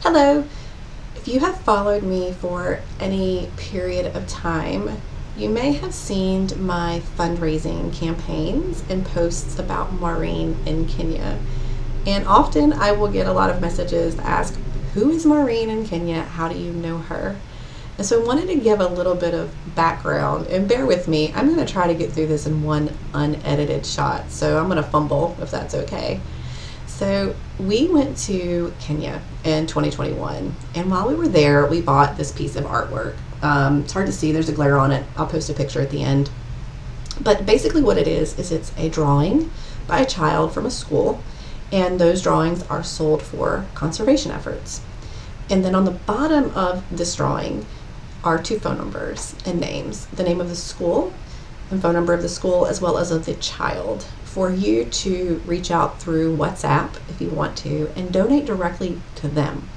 Hello. If you have followed me for any period of time, you may have seen my fundraising campaigns and posts about Maureen in Kenya. And often I will get a lot of messages that ask, who is Maureen in Kenya? How do you know her? And so I wanted to give a little bit of background, and bear with me, I'm going to try to get through this in one unedited shot, so I'm going to fumble if that's okay. So we went to Kenya in 2021, and while we were there, we bought this piece of artwork. It's hard to see, there's a glare on it. I'll post a picture at the end. But basically, what it is it's a drawing by a child from a school, and those drawings are sold for conservation efforts. And then on the bottom of this drawing are two phone numbers and names, the name of the school and phone number of the school, as well as of the child, for you to reach out through WhatsApp if you want to and donate directly to them.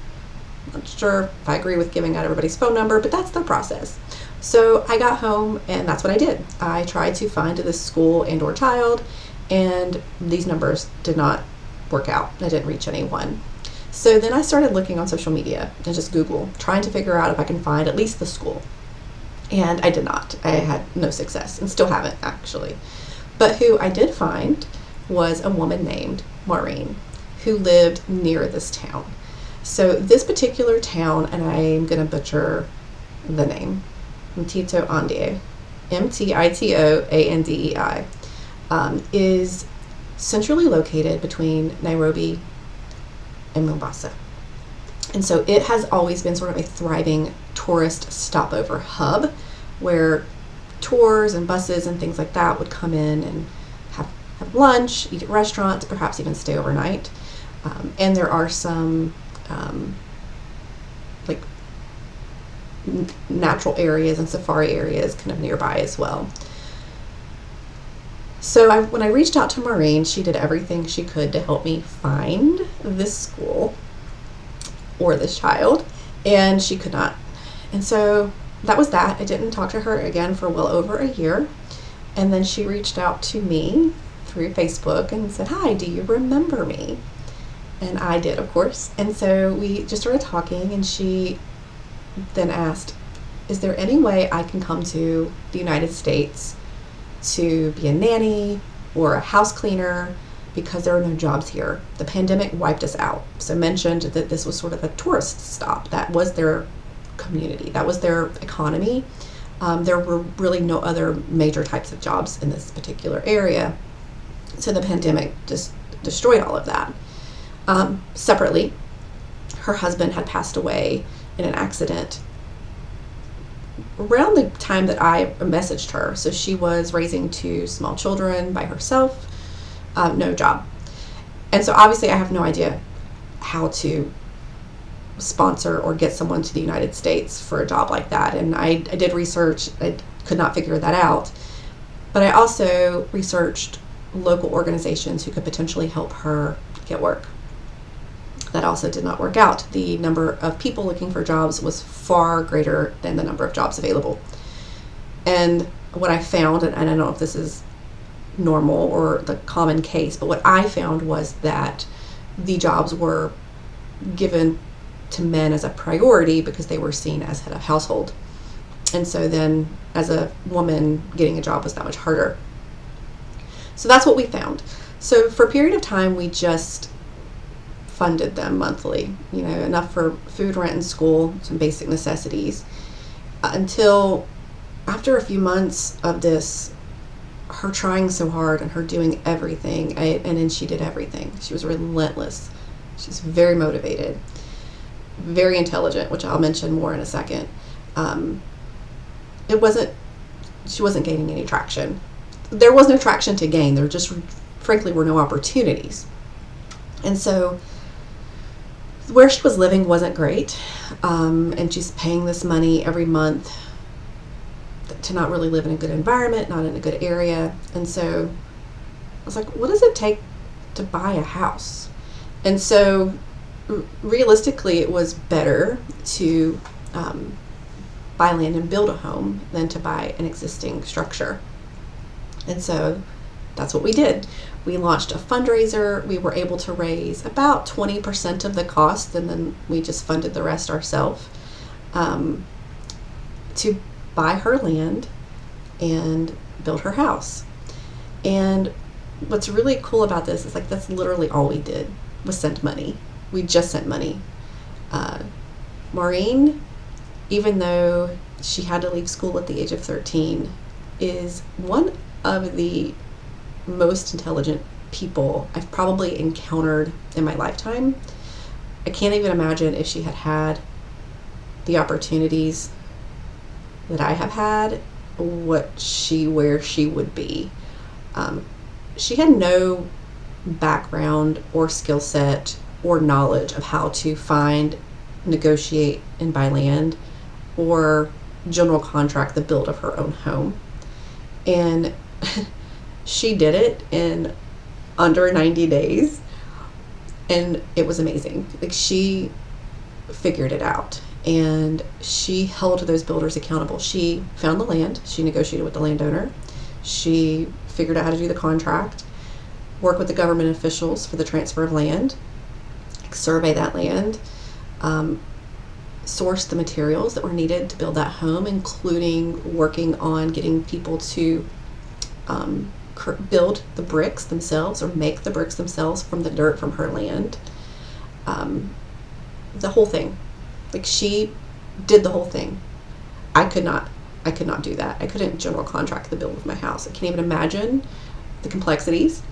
I'm not sure if I agree with giving out everybody's phone number, but that's the process. So I got home and that's what I did. I tried to find this school and or child, and these numbers did not work out. I didn't reach anyone. So then I started looking on social media and just Google, trying to figure out if I can find at least the school. And I did not. I had no success and still haven't actually. But who I did find was a woman named Maureen who lived near this town. So this particular town, and I'm going to butcher the name, Mtito Andei, Mtitoandei, is centrally located between Nairobi and Mombasa. And so it has always been sort of a thriving tourist stopover hub where tours and buses and things like that would come in and have lunch, eat at restaurants, perhaps even stay overnight. And there are some like natural areas and safari areas kind of nearby as well. So when I reached out to Maureen, she did everything she could to help me find this school or this child, and she could not. And so that was that. I didn't talk to her again for well over a year. And then she reached out to me through Facebook and said, "Hi, do you remember me?" And I did, of course. And so we just started talking, and she then asked, "Is there any way I can come to the United States to be a nanny or a house cleaner, because there are no jobs here? The pandemic wiped us out." So mentioned that this was sort of a tourist stop. That was their community. That was their economy. There were really no other major types of jobs in this particular area. So the pandemic just destroyed all of that. Separately, her husband had passed away in an accident around the time that I messaged her. So she was raising two small children by herself, no job. And so obviously I have no idea how to sponsor or get someone to the United States for a job like that. And I did research, I could not figure that out. But I also researched local organizations who could potentially help her get work. That also did not work out. The number of people looking for jobs was far greater than the number of jobs available. And what I found, and I don't know if this is normal or the common case, but what I found was that the jobs were given to men as a priority because they were seen as head of household. And so then as a woman, getting a job was that much harder. So that's what we found. So for a period of time, we just funded them monthly, enough for food, rent, and school, some basic necessities, until after a few months of this, her trying so hard and her doing everything, and then she did everything. She was relentless. She's very motivated, very intelligent, which I'll mention more in a second. She wasn't gaining any traction. There was no traction to gain. There just frankly were no opportunities. And so where she was living wasn't great, and she's paying this money every month to not really live in a good environment, not in a good area. And so I was like, what does it take to buy a house? And so realistically, it was better to buy land and build a home than to buy an existing structure. And so that's what we did. We launched a fundraiser. We were able to raise about 20% of the cost, and then we just funded the rest ourselves, to buy her land and build her house. And what's really cool about this is like that's literally all we did was send money. We just sent money. Maureen, even though she had to leave school at the age of 13, is one of the most intelligent people I've probably encountered in my lifetime. I can't even imagine if she had had the opportunities that I have had, where she would be. She had no background or skill set or knowledge of how to find, negotiate, and buy land or general contract the build of her own home. And she did it in under 90 days, and it was amazing. Like, she figured it out, and she held those builders accountable. She found the land, she negotiated with the landowner, she figured out how to do the contract, work with the government officials for the transfer of land, survey that land, source the materials that were needed to build that home, including working on getting people to build the bricks themselves or make the bricks themselves from the dirt from her land. The whole thing. Like, she did the whole thing. I could not do that. I couldn't general contract the build of my house. I can't even imagine the complexities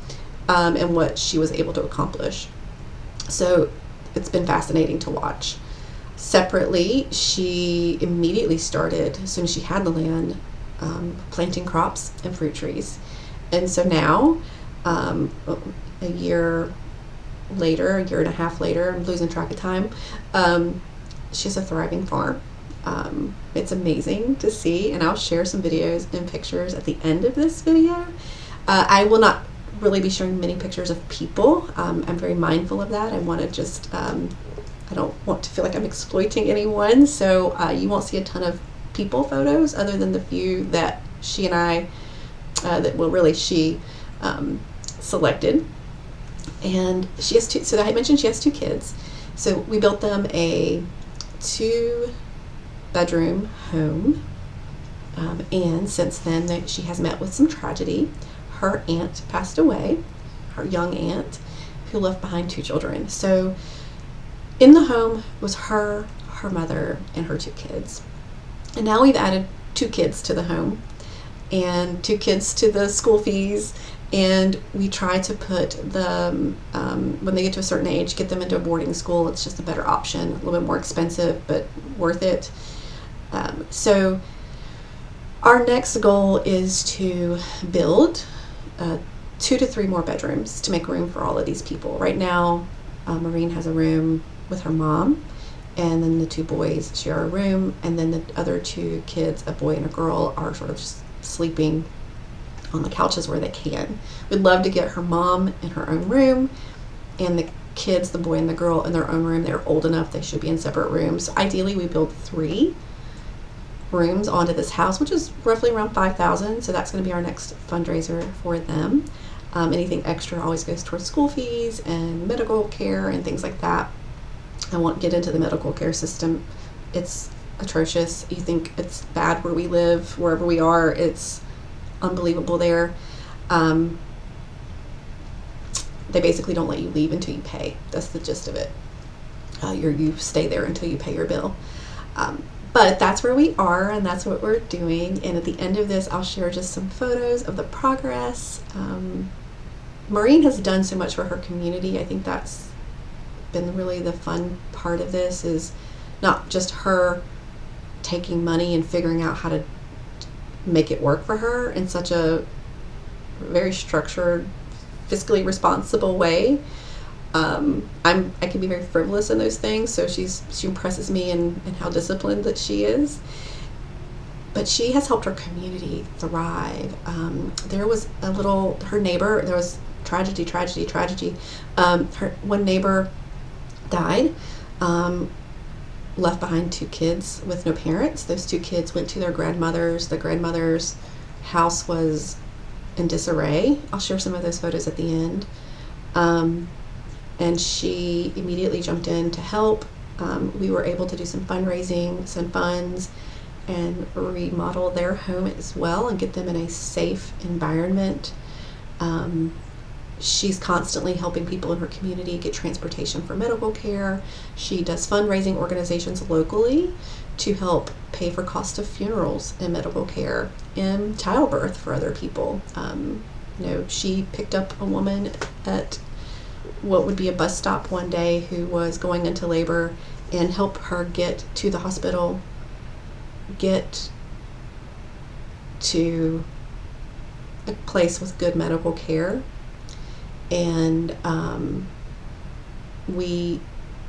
and what she was able to accomplish. So it's been fascinating to watch. Separately, she immediately started, as soon as she had the land, planting crops and fruit trees. And so now, a year and a half later, I'm losing track of time, she has a thriving farm. It's amazing to see, and I'll share some videos and pictures at the end of this video. I will not really be showing many pictures of people. I'm very mindful of that. I want to just, I don't want to feel like I'm exploiting anyone, so you won't see a ton of people photos other than the few that she and I, she selected. And she has so I mentioned she has 2 kids. So we built them a 2-bedroom home. And since then, she has met with some tragedy. Her aunt passed away, her young aunt, who left behind 2 children. So in the home was her mother, and her 2 kids. And now we've added 2 kids to the home and 2 kids to the school fees. And we try to put them, when they get to a certain age, get them into a boarding school. It's just a better option, a little bit more expensive, but worth it. So our next goal is to build 2 to 3 more bedrooms to make room for all of these people. Right now, Maureen has a room with her mom, and then the 2 boys share a room, and then the other 2 kids, a boy and a girl, are sort of just sleeping on the couches where they can. We'd love to get her mom in her own room, and the kids, the boy and the girl, in their own room. They're old enough, they should be in separate rooms. So ideally, we build 3 rooms onto this house, which is roughly around $5,000. So that's going to be our next fundraiser for them. Anything extra always goes towards school fees and medical care and things like that. I won't get into the medical care system. It's atrocious. You think it's bad where we live, wherever we are. It's unbelievable there. They basically don't let you leave until you pay. That's the gist of it. You stay there until you pay your bill. But that's where we are, and that's what we're doing. And at the end of this, I'll share just some photos of the progress. Maureen has done so much for her community. I think that's been really the fun part of this, is not just her taking money and figuring out how to make it work for her in such a very structured, fiscally responsible way. I can be very frivolous in those things, so she impresses me in how disciplined that she is. But she has helped her community thrive. There was her neighbor, there was tragedy. Her one neighbor died, left behind 2 kids with no parents. Those 2 kids went to their grandmothers. The grandmother's house was in disarray. I'll share some of those photos at the end. And she immediately jumped in to help. We were able to do some fundraising, some funds, and remodel their home as well and get them in a safe environment. She's constantly helping people in her community get transportation for medical care. She does fundraising organizations locally to help pay for cost of funerals and medical care and childbirth for other people. She picked up a woman at what would be a bus stop one day who was going into labor and helped her get to the hospital, get to a place with good medical care. And we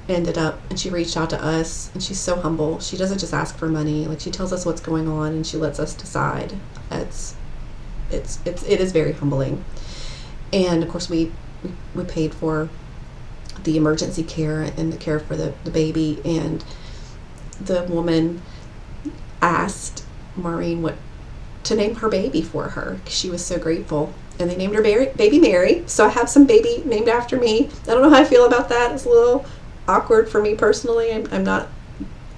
ended up, and she reached out to us, and she's so humble. She doesn't just ask for money. Like, she tells us what's going on and she lets us decide. It is very humbling. And of course we paid for the emergency care and the care for the baby, and the woman asked Maureen what to name her baby for her because she was so grateful. And they named her baby Mary. So I have some baby named after me. I don't know how I feel about that. It's a little awkward for me personally. I'm not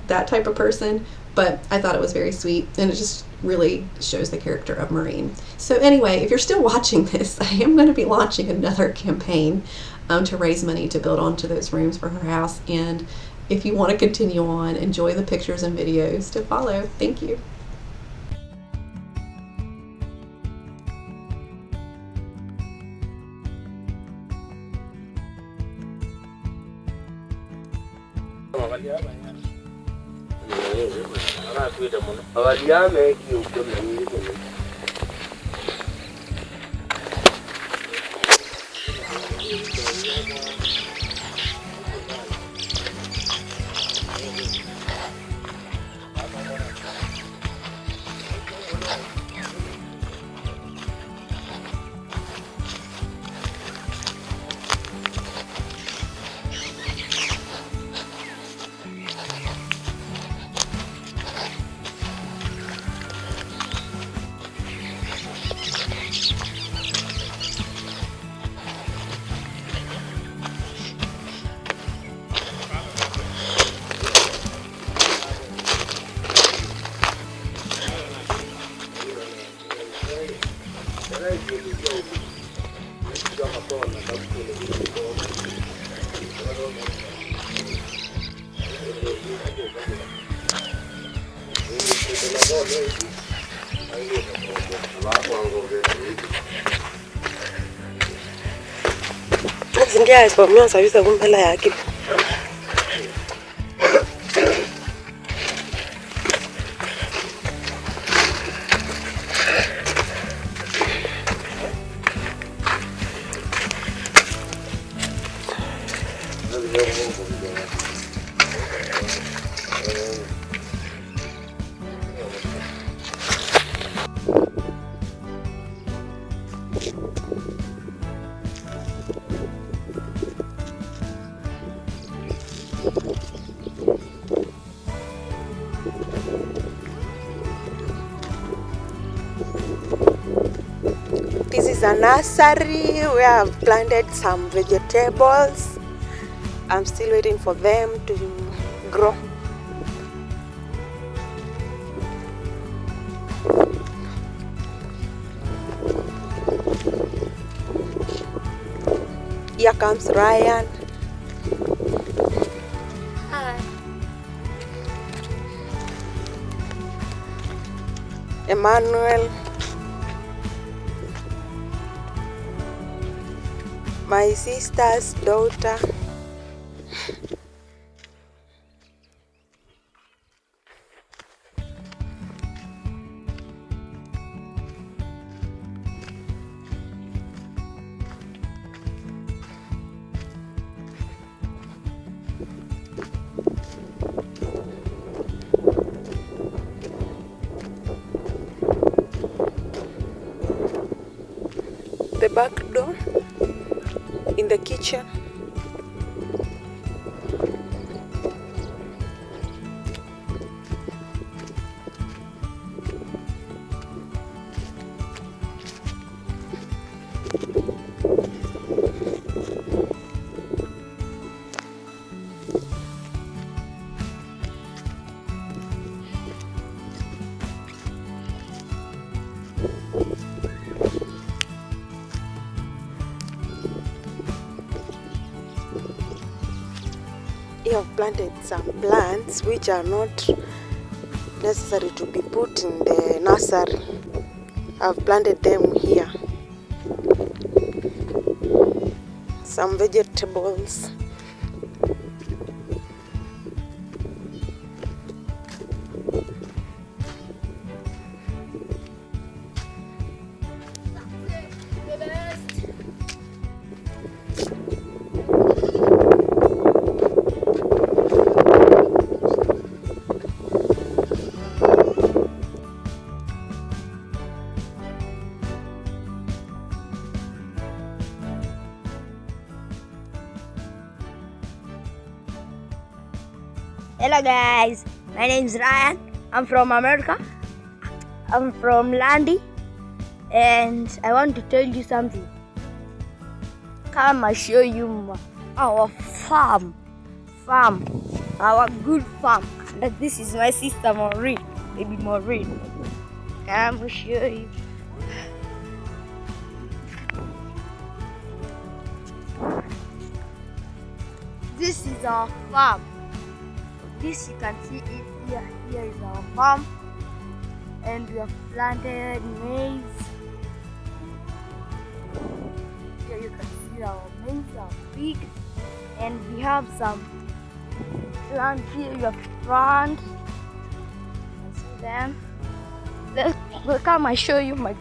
that type of person, but I thought it was very sweet, and it just really shows the character of Maureen. So anyway, if you're still watching this, I am going to be launching another campaign to raise money to build onto those rooms for her house. And if you want to continue on, enjoy the pictures and videos to follow. Thank you. Zindia is for me, so I use a woman like it. This is a nursery where I've planted some vegetables. I'm still waiting for them to grow. Here comes Ryan. Hi. Emmanuel. My sister's daughter. The back door in the kitchen. you have planted some plants which are not necessary to be put in the nursery. I've planted them here. Some vegetables. Hello guys, my name is Ryan. I'm from America. I'm from Landy, and I want to tell you something. Come, I show you our farm, our good farm. And this is my sister Maureen, baby Maureen. Come, I show you. This is our farm. This you can see it here. Here is our farm, and we have planted maize. Here you can see our maize are big, and we have some plants here. You have plants. You can see them. Let's come. I show you my